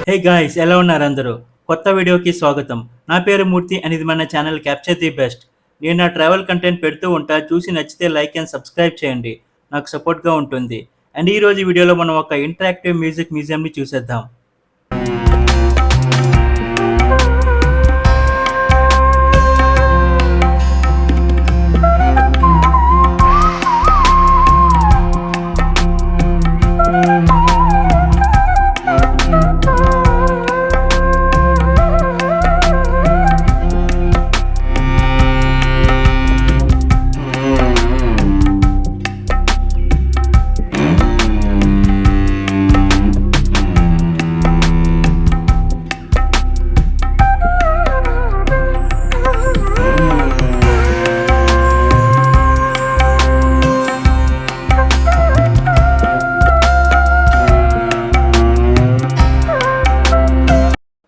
Hey guys, ఎలా ఉన్నారు అందరూ? కొత్త వీడియోకి స్వాగతం. నా పేరు మూర్తి అండ్ ఇది మన ఛానల్ క్యాప్చర్ ది బెస్ట్. నేను నా ట్రావెల్ కంటెంట్ పెడుతూ ఉంటా. చూసి నచ్చితే లైక్ అండ్ సబ్స్క్రైబ్ చేయండి. నాకు సపోర్ట్‌గా ఉంటుంది. అండ్ ఈరోజు ఈ వీడియోలో మనం ఒక ఇంటరాక్టివ్ మ్యూజిక్ మ్యూజియంని చూసేద్దాం.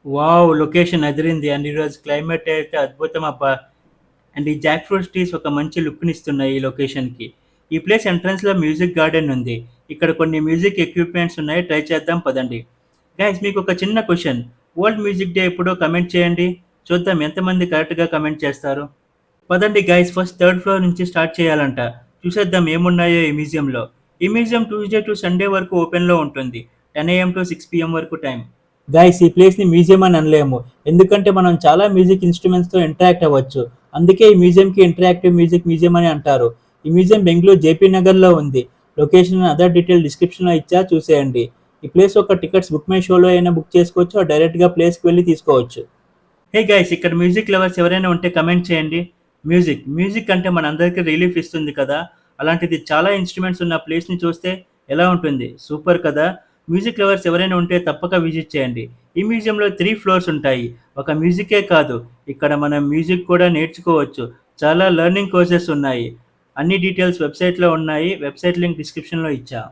వావ్! Location Adirindi. అండ్ ఈరోజు క్లైమేట్ అయితే అద్భుతం అబ్బా! అండ్ ఈ జాక్ ఫ్రూట్ ట్రీస్ ఒక మంచి లుక్‌నిస్తున్నాయి ఈ లొకేషన్‌కి. ఈ ప్లేస్ ఎంట్రన్స్‌లో మ్యూజిక్ గార్డెన్ ఉంది. ఇక్కడ కొన్ని మ్యూజిక్ ఎక్విప్‌మెంట్స్ ఉన్నాయి. ట్రై చేద్దాం పదండి. గైస్, మీకొక చిన్న క్వెషన్. వరల్డ్ మ్యూజిక్ డే ఎప్పుడో కమెంట్ చేయండి. చూద్దాం ఎంతమంది కరెక్ట్‌గా కమెంట్ చేస్తారో. పదండి గైస్, ఫస్ట్ థర్డ్ ఫ్లోర్ నుంచి స్టార్ట్ చేయాలంట. చూసేద్దాం ఏమున్నాయో ఈ మ్యూజియంలో. ఈ మ్యూజియం ట్యూస్‌డే టు సండే వరకు ఓపెన్‌లో ఉంటుంది. 10 AM టు 6 PM వరకు టైం. గైస్, ఈ ప్లేస్‌ని మ్యూజియం అని అనలేము. ఎందుకంటే మనం చాలా మ్యూజిక్ ఇన్‌స్ట్రుమెంట్స్‌తో ఇంటరాక్ట్ అవ్వచ్చు. అందుకే ఈ మ్యూజియంకి ఇంటరాక్టివ్ మ్యూజిక్ మ్యూజియం అని అంటారు. ఈ మ్యూజియం బెంగుళూరు జేపీ నగర్‌లో ఉంది. లొకేషన్ అండ్ అదర్ డీటెయిల్ డిస్క్రిప్షన్‌లో ఇచ్చా, చూసేయండి. ఈ ప్లేస్ యొక్క టికెట్స్ బుక్ మై షోలో అయినా బుక్ చేసుకోవచ్చు, ఆర్ డైరెక్ట్‌గా ప్లేస్‌కి వెళ్లి తీసుకోవచ్చు. హే గైస్, ఇక్కడ మ్యూజిక్ లవర్స్ ఎవరైనా ఉంటే కమెంట్ చేయండి. మ్యూజిక్ అంటే మనందరికీ రిలీఫ్ ఇస్తుంది కదా! అలాంటిది చాలా ఇన్‌స్ట్రుమెంట్స్ ఉన్న ప్లేస్‌ని చూస్తే ఎలా ఉంటుంది? సూపర్ కదా! మ్యూజిక్ లవర్స్ ఎవరైనా ఉంటే తప్పక విజిట్ చేయండి. ఈ మ్యూజియంలో 3 ఫ్లోర్స్ ఉంటాయి. ఒక మ్యూజికే కాదు, ఇక్కడ మనం మ్యూజిక్ కూడా నేర్చుకోవచ్చు. చాలా లెర్నింగ్ కోర్సెస్ ఉన్నాయి. అన్ని డీటెయిల్స్ వెబ్‌సైట్‌లో ఉన్నాయి. వెబ్‌సైట్ లింక్ డిస్క్రిప్షన్‌లో ఇచ్చా.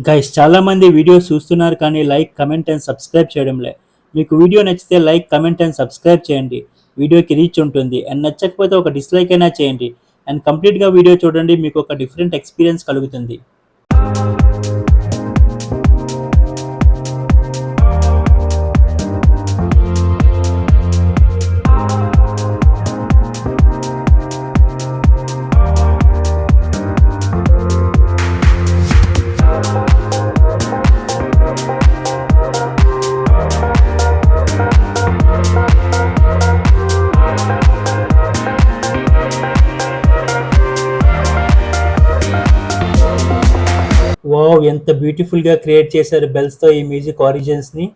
గైస్, చాలామంది వీడియోస్ చూస్తున్నారు కానీ లైక్, కమెంట్ అండ్ సబ్స్క్రైబ్ చేయడంలే. మీకు వీడియో నచ్చితే లైక్, కమెంట్ అండ్ సబ్స్క్రైబ్ చేయండి. వీడియోకి రీచ్ ఉంటుంది. అండ్ నచ్చకపోతే ఒక డిస్లైక్ అయినా చేయండి. అండ్ కంప్లీట్గా వీడియో చూడండి, మీకు ఒక డిఫరెంట్ ఎక్స్పీరియన్స్ కలుగుతుంది. వావ్! ఎంత బ్యూటిఫుల్‌గా క్రియేట్ చేశారు బెల్స్‌తో ఈ మ్యూజిక్ ఆరిజిన్స్‌ని.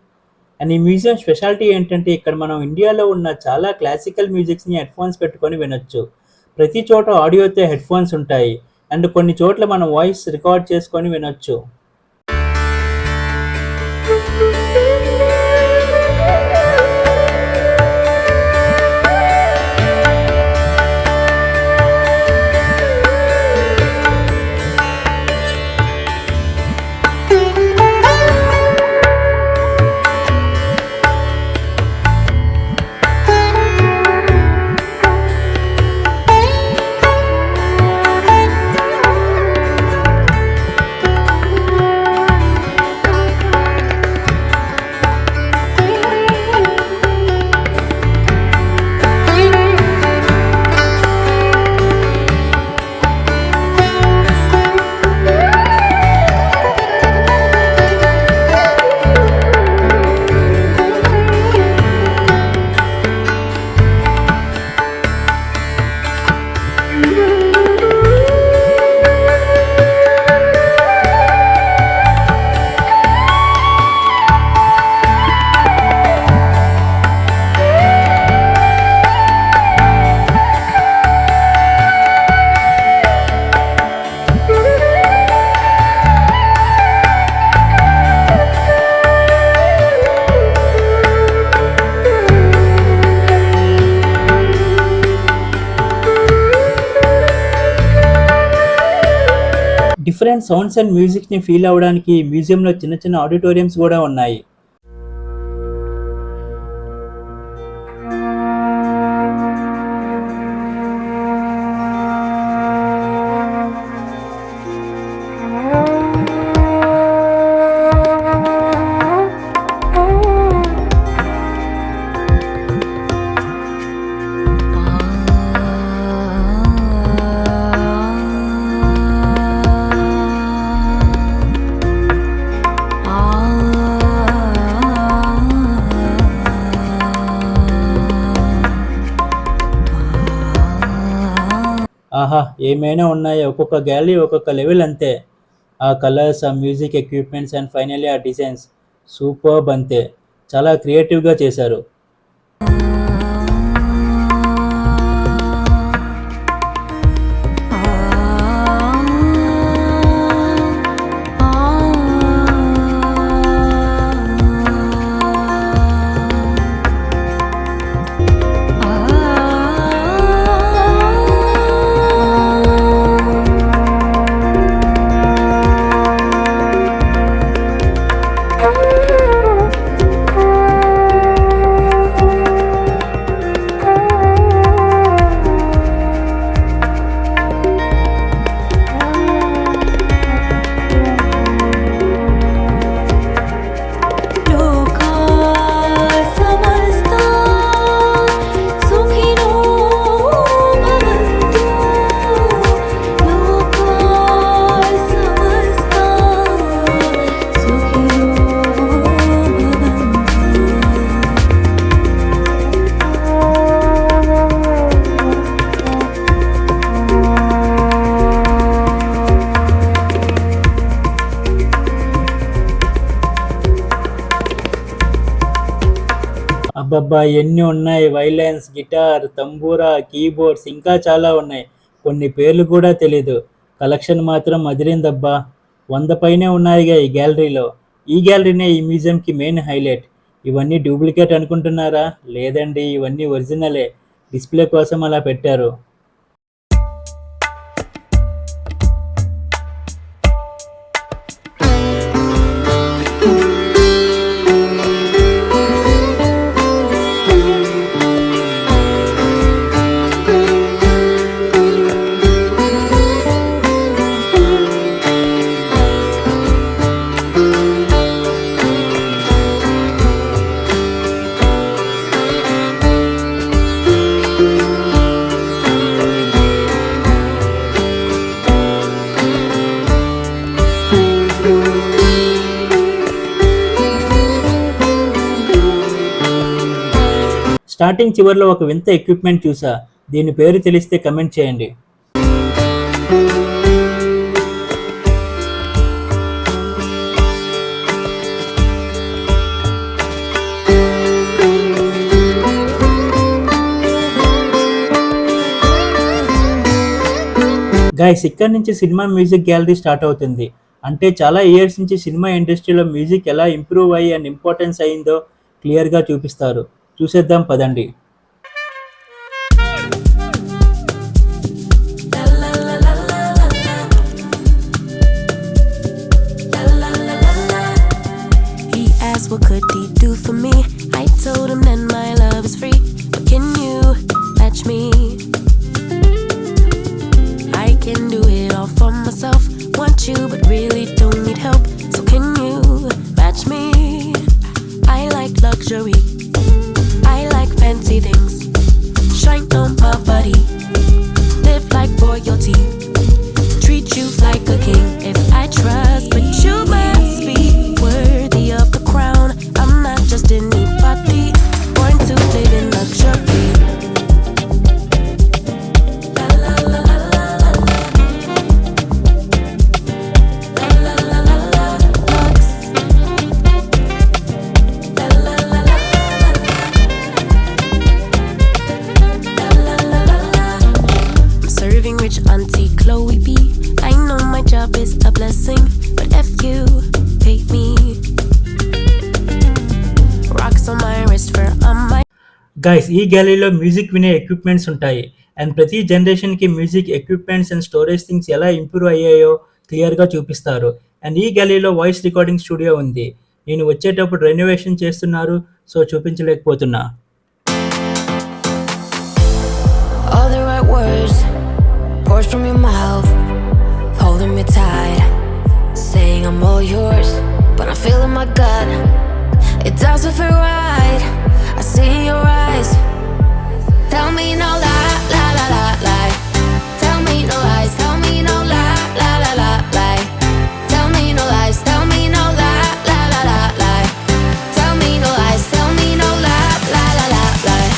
అండ్ ఈ మ్యూజియం స్పెషాలిటీ ఏంటంటే ఇక్కడ మనం ఇండియాలో ఉన్న చాలా క్లాసికల్ మ్యూజిక్స్‌ని హెడ్‌ఫోన్స్ పెట్టుకొని వినొచ్చు. ప్రతి చోట ఆడియోతో హెడ్‌ఫోన్స్ ఉంటాయి. అండ్ కొన్ని చోట్ల మనం వాయిస్ రికార్డ్ చేసుకొని వినొచ్చు. డిఫరెంట్ సౌండ్స్ అండ్ మ్యూజిక్ని ఫీల్ అవ్వడానికి ఈ మ్యూజియంలో చిన్న చిన్న ఆడిటోరియంస్ కూడా ఉన్నాయి. ఆహా! ఏమైనా ఉన్నాయా? ఒక్కొక్క గ్యాలరీ ఒక్కొక్క లెవెల్ అంతే. ఆ కలర్స్, ఆ మ్యూజిక్ ఎక్విప్‌మెంట్స్ అండ్ ఫైనల్లీ ఆ డిజైన్స్ సూపర్బ్ అంతే. చాలా క్రియేటివ్‌గా చేశారు. అబ్బబ్బా! ఎన్ని ఉన్నాయి. వైలెన్స్, గిటార్, తంబూరా, కీబోర్డ్స్ ఇంకా చాలా ఉన్నాయి. కొన్ని పేర్లు కూడా తెలీదు. కలెక్షన్ మాత్రం అదిరిందబ్బా! 100 పైనే ఉన్నాయిగా ఈ గ్యాలరీలో. ఈ గ్యాలరీనే ఈ మ్యూజియంకి మెయిన్ హైలైట్. ఇవన్నీ డూప్లికేట్ అనుకుంటున్నారా? లేదండి, ఇవన్నీ ఒరిజినలే. డిస్‌ప్లే కోసం అలా పెట్టారు. స్టార్టింగ్ చివర్లో ఒక వింత ఎక్విప్‌మెంట్ చూసా. దీని పేరు తెలిస్తే కమెంట్ చేయండి. గైస్, ఇక్కడి నుంచి సినిమా మ్యూజిక్ గ్యాలరీ స్టార్ట్ అవుతుంది. అంటే చాలా ఇయర్స్ నుంచి సినిమా ఇండస్ట్రీలో మ్యూజిక్ ఎలా ఇంప్రూవ్ అయ్యి అండ్ ఇంపార్టెన్స్ అయిందో క్లియర్‌గా చూపిస్తారు. చూసేద్దాం పదండి. What could he do for me? I told him that my love is free, but can you match me? I can do it all for myself, want you but really don't need help, so can you match me? I like luxury, I like fancy things, shine on my body, live like royalty, treat you like a king. If I trust, but you must be worthy of the crown. I'm not just anybody, born to live in luxury. La la la la la la la. La la la la la. Lux. La la la la la la. La la la la la. I'm serving rich Auntie Chloe B. I know my job is a blessing, but if you pay me. Rocks on my wrist for on my. Guys, ఈ గ్యాలరీలో music వినే equipments ఉంటాయి. And ప్రతి జనరేషన్‌కి music equipments and storage things ఎలా improve అయ్యాయో క్లియర్గా చూపిస్తారు. అండ్ ఈ గ్యాలరీలో వాయిస్ రికార్డింగ్ స్టూడియో ఉంది. నేను వచ్చేటప్పుడు రెనోవేషన్ చేస్తున్నారు, so చూపించలేకపోతున్నా. All the right words poured from your mouth, holding me tight, saying I'm all yours, but I'm feeling my gut. It doesn't feel right. I see in your eyes. Tell me no lie, lie, lie, lie, lie. Tell me no lies. Tell me no lie, lie, lie, lie, lie. Tell me no lies. Tell me no lie, lie, lie, lie, lie. Tell me no lies. Tell me no lie, lie, lie, lie, lie.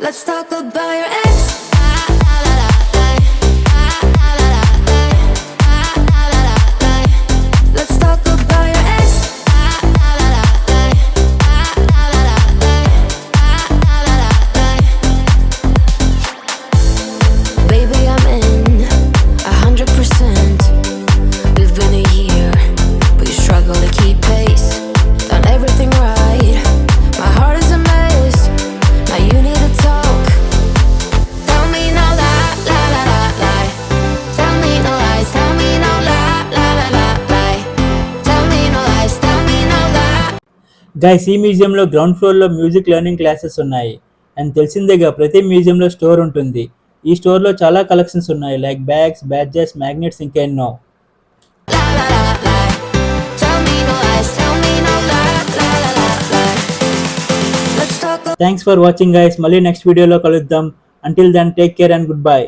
Let's talk about your ex. Let's talk about your ex. Baby, I'm in 100%. We've been a year, but you struggle to keep pace. Done everything right. My heart is a mess. Now you need to talk. Tell me no lie, lie, lie, lie, lie. Tell me no lies. Tell me no lie, lie, lie, lie, lie. Tell me no lies. Tell me no lie. Guys, ఈ మ్యూజియంలో ground ఫ్లోర్లో music learning classes ఉన్నాయి. And తెలిసిందేగా ప్రతి మ్యూజియంలో store ఉంటుంది. ఈ స్టోర్లో చాలా కలెక్షన్స్ ఉన్నాయి, లైక్ బ్యాగ్స్, బ్యాడ్జెస్, మ్యాగ్నెట్స్, ఇంకా ఎన్నో. Lie, lie, lie, lie. Tell me no lies. Tell me no lie, lie, lie, lie, lie. Let's talk thanks for watching guys. మళ్ళీ నెక్స్ట్ వీడియోలో కలుద్దాం. Until then take care and good by.